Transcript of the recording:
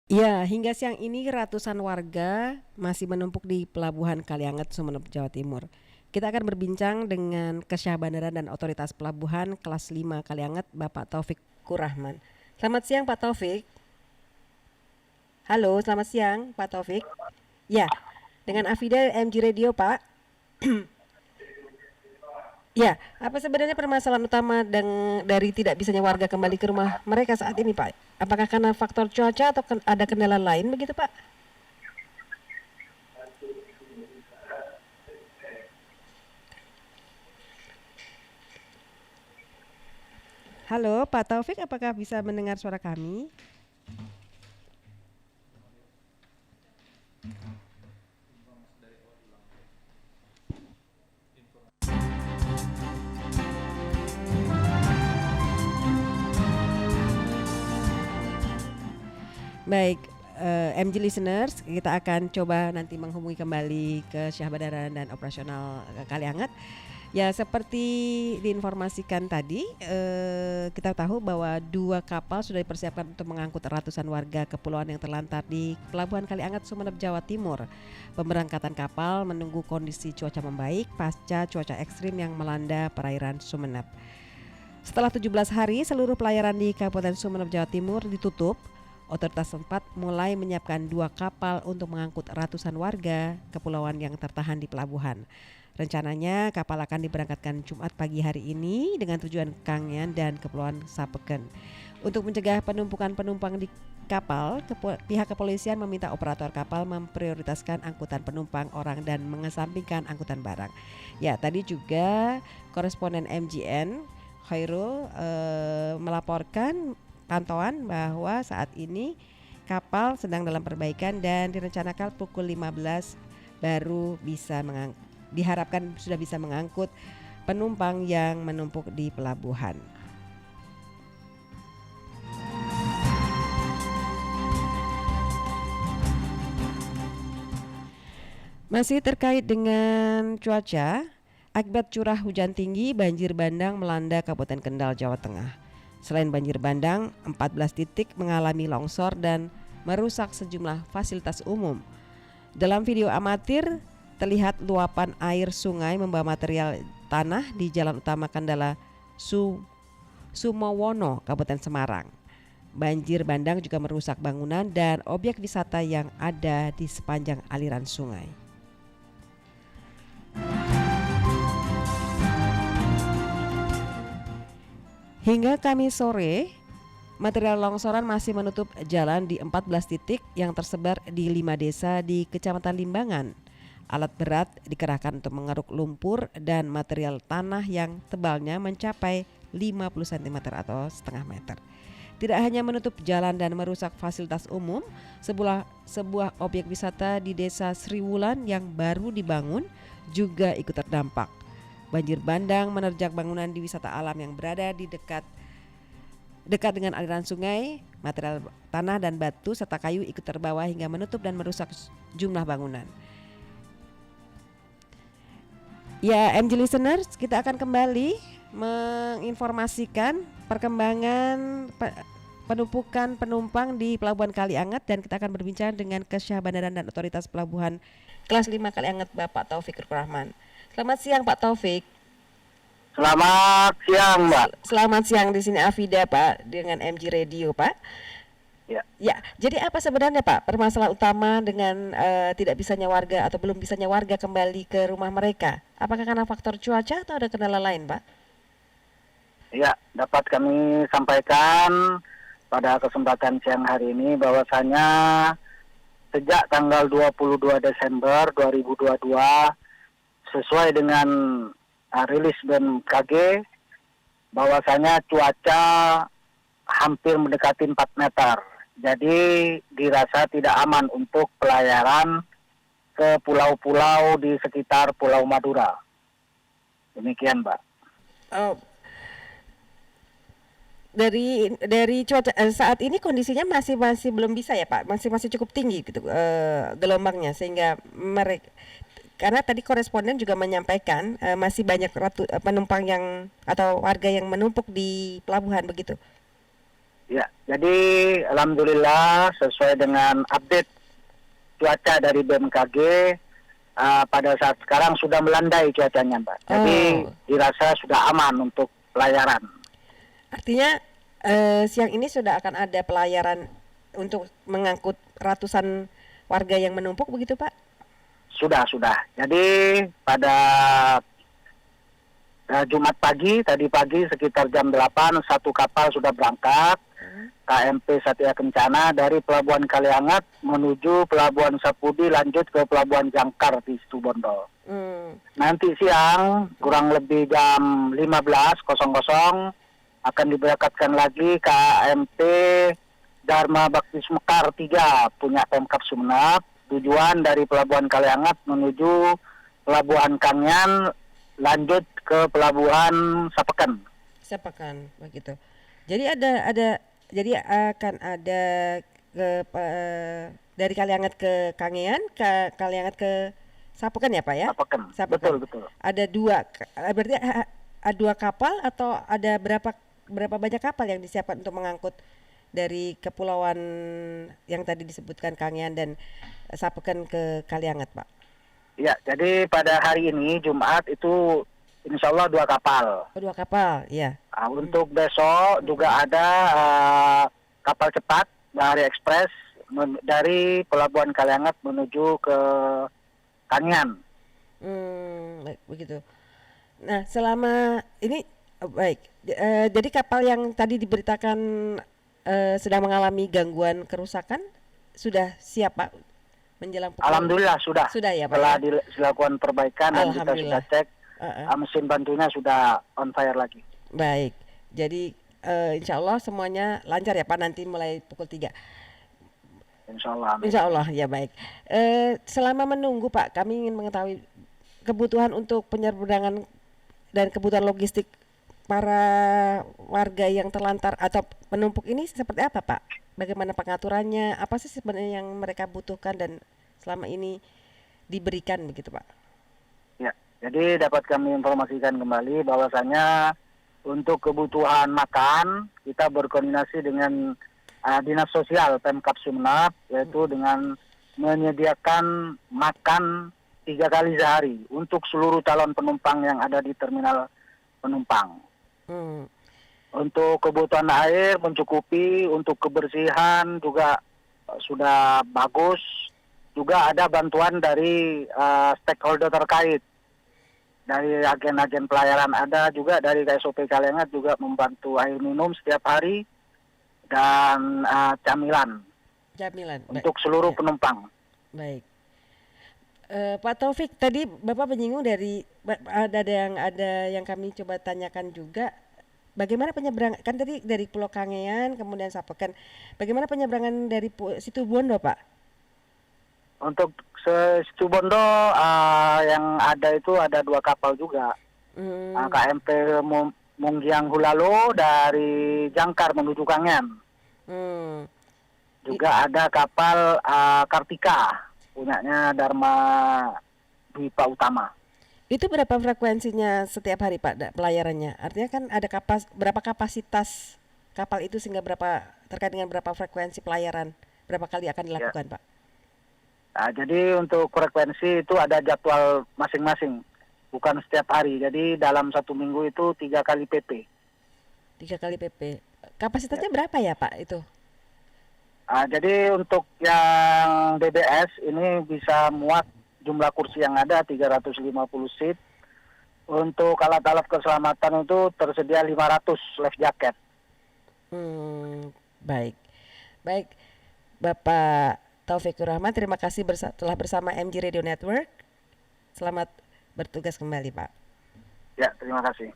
Ya, hingga siang ini ratusan warga masih menumpuk di Pelabuhan Kalianget, Sumeneb, Jawa Timur. Kita akan berbincang dengan Kesyah Bandara dan Otoritas Pelabuhan kelas 5 Kalianget, Bapak Taufik Kurahman. Selamat siang Pak Taufik. Halo, selamat siang Pak Taufik. Ya, dengan Afida MG Radio Pak. Ya, apa sebenarnya permasalahan utama dari tidak bisanya warga kembali ke rumah mereka saat ini Pak? Apakah karena faktor cuaca atau ada kendala lain begitu Pak? Halo Pak Taufik, apakah bisa mendengar suara kami? Baik, MG listeners, kita akan coba nanti menghubungi kembali ke Syah Bandara dan Operasional Kalianget. Ya, seperti diinformasikan tadi, kita tahu bahwa 2 kapal sudah dipersiapkan untuk mengangkut ratusan warga kepulauan yang terlantar di Pelabuhan Kalianget, Sumeneb, Jawa Timur. Pemberangkatan kapal menunggu kondisi cuaca membaik pasca cuaca ekstrim yang melanda perairan Sumeneb. Setelah 17 hari, seluruh pelayaran di Kabupaten Sumeneb, Jawa Timur ditutup. Otoritas setempat mulai menyiapkan 2 kapal untuk mengangkut ratusan warga kepulauan yang tertahan di pelabuhan. Rencananya kapal akan diberangkatkan Jumat pagi hari ini dengan tujuan Kangean dan Kepulauan Sapeken. Untuk mencegah penumpukan penumpang di kapal, pihak kepolisian meminta operator kapal memprioritaskan angkutan penumpang orang dan mengesampingkan angkutan barang. Ya, tadi juga koresponden MGN Khairul melaporkan pantauan bahwa saat ini kapal sedang dalam perbaikan dan direncanakan pukul 15 baru bisa diharapkan sudah bisa mengangkut penumpang yang menumpuk di pelabuhan. Masih terkait dengan cuaca, akibat curah hujan tinggi, banjir bandang melanda Kabupaten Kendal, Jawa Tengah. Selain banjir bandang, 14 titik mengalami longsor dan merusak sejumlah fasilitas umum. Dalam video amatir, terlihat luapan air sungai membawa material tanah di Jalan Utama Kendala Sumowono, Kabupaten Semarang. Banjir bandang juga merusak bangunan dan objek wisata yang ada di sepanjang aliran sungai. Hingga Kamis sore, material longsoran masih menutup jalan di 14 titik yang tersebar di 5 desa di Kecamatan Limbangan. Alat berat dikerahkan untuk mengeruk lumpur dan material tanah yang tebalnya mencapai 50 cm atau setengah meter. Tidak hanya menutup jalan dan merusak fasilitas umum, sebuah objek wisata di Desa Sriwulan yang baru dibangun juga ikut terdampak. Banjir bandang menerjang bangunan di wisata alam yang berada di dekat dengan aliran sungai. Material tanah dan batu serta kayu ikut terbawa hingga menutup dan merusak jumlah bangunan. Ya, MG listeners, kita akan kembali menginformasikan perkembangan penumpukan penumpang di Pelabuhan Kalianget dan kita akan berbincang dengan Kesyah Bandara dan Otoritas Pelabuhan kelas 5 Kalianget, Bapak Taufik Kurahman. Selamat siang Pak Taufik. Selamat siang, Mbak. Selamat siang, di sini Afida Pak dengan MG Radio Pak. Ya. Ya, jadi apa sebenarnya Pak permasalahan utama dengan tidak bisanya warga atau belum bisanya warga kembali ke rumah mereka? Apakah karena faktor cuaca atau ada kendala lain Pak? Ya, dapat kami sampaikan pada kesempatan siang hari ini bahwasanya sejak tanggal 22 Desember 2022 sesuai dengan rilis BMKG bahwasanya cuaca hampir mendekati 4 meter. Jadi dirasa tidak aman untuk pelayaran ke pulau-pulau di sekitar Pulau Madura. Demikian, Mbak. Oh, dari cuaca saat ini kondisinya masih belum bisa ya Pak, masih cukup tinggi gitu gelombangnya sehingga mereka, karena tadi koresponden juga menyampaikan masih banyak penumpang yang atau warga yang menumpuk di pelabuhan begitu. Ya, jadi alhamdulillah sesuai dengan update cuaca dari BMKG, pada saat sekarang sudah melandai cuacanya, Mbak. Jadi Oh, dirasa sudah aman untuk pelayaran. artinya siang ini sudah akan ada pelayaran untuk mengangkut ratusan warga yang menumpuk begitu Pak? Sudah, sudah. Jadi pada Jumat pagi, tadi pagi sekitar jam 8, satu kapal sudah berangkat, KMP Satya Kencana dari Pelabuhan Kaliangat menuju Pelabuhan Sapudi lanjut ke Pelabuhan Jangkar di Situbondo. Hmm. Nanti siang kurang lebih jam 15.00 akan diberangkatkan lagi KMP Dharma Bakti Mekar 3 punya Pemkab Sumeneb, tujuan dari Pelabuhan Kaliangat menuju Pelabuhan Kangen lanjut ke Pelabuhan Sapeken. Sepekan begitu. Jadi jadi akan ada dari Kaliangat ke Kangean, ke Kaliangat ke Sapekan ya Pak ya? Sapeken. Sapekan. Betul, betul. Ada berarti ada dua kapal atau ada berapa banyak kapal yang disiapkan untuk mengangkut dari kepulauan yang tadi disebutkan Kangean dan Sapekan ke Kaliangat Pak? Ya, jadi pada hari ini Jumat itu insya Allah 2 kapal. Oh, dua kapal, ya. Untuk besok juga ada kapal cepat dari ekspres dari Pelabuhan Kaliangat menuju ke Kanyan. Begitu. Nah, selama ini baik. Jadi kapal yang tadi diberitakan sedang mengalami gangguan kerusakan sudah siap Pak menjelang pukul. Alhamdulillah sudah. Sudah ya Pak. Setelah Ya? dilakukan perbaikan dan kita sudah Alhamdulillah. cek Uh-uh. mesin bantunya sudah on fire lagi. Baik. Jadi insya Allah semuanya lancar ya Pak nanti mulai pukul 3. Insya Allah. Amin. Insya Allah ya baik. Selama menunggu Pak, kami ingin mengetahui kebutuhan untuk penyeberangan dan kebutuhan logistik para warga yang terlantar atau penumpuk ini seperti apa Pak? Bagaimana pengaturannya? Apa sih sebenarnya yang mereka butuhkan dan selama ini diberikan begitu Pak? Ya, jadi dapat kami informasikan kembali bahwasanya untuk kebutuhan makan kita berkoordinasi dengan Dinas Sosial Pemkab Sumeneb, yaitu dengan menyediakan makan 3 kali sehari untuk seluruh calon penumpang yang ada di terminal penumpang. Untuk kebutuhan air mencukupi, untuk kebersihan juga sudah bagus. Juga ada bantuan dari stakeholder terkait. Dari agen-agen pelayaran ada juga, dari KSOP Kaliangat juga membantu air minum setiap hari dan camilan untuk seluruh penumpang. Baik. Pak Taufik, tadi Bapak menyinggung dari ada yang kami coba tanyakan juga. Bagaimana penyeberangan, kan tadi dari Pulau Kangean kemudian Sapekan, bagaimana penyeberangan dari Situbondo Pak? Untuk Situbondo yang ada itu ada 2 kapal juga. KMP Munggiang Hulalo dari Jangkar menuju Kangen. Juga ada kapal Kartika punyanya Dharma Dwipa Utama. Itu berapa frekuensinya setiap hari Pak pelayarannya? Artinya kan ada berapa kapasitas kapal itu sehingga terkait dengan berapa frekuensi pelayaran, berapa kali akan dilakukan Pak? Jadi untuk frekuensi itu ada jadwal masing-masing, bukan setiap hari. Jadi dalam 1 minggu itu 3 kali PP. 3 kali PP. Kapasitasnya berapa ya Pak itu? Jadi untuk yang DBS ini bisa muat jumlah kursi yang ada 350 seat. Untuk alat-alat keselamatan itu tersedia 500 life jacket. Baik. Baik. Bapak Taufikur Rahman, terima kasih telah bersama MG Radio Network. Selamat bertugas kembali Pak. Ya, terima kasih.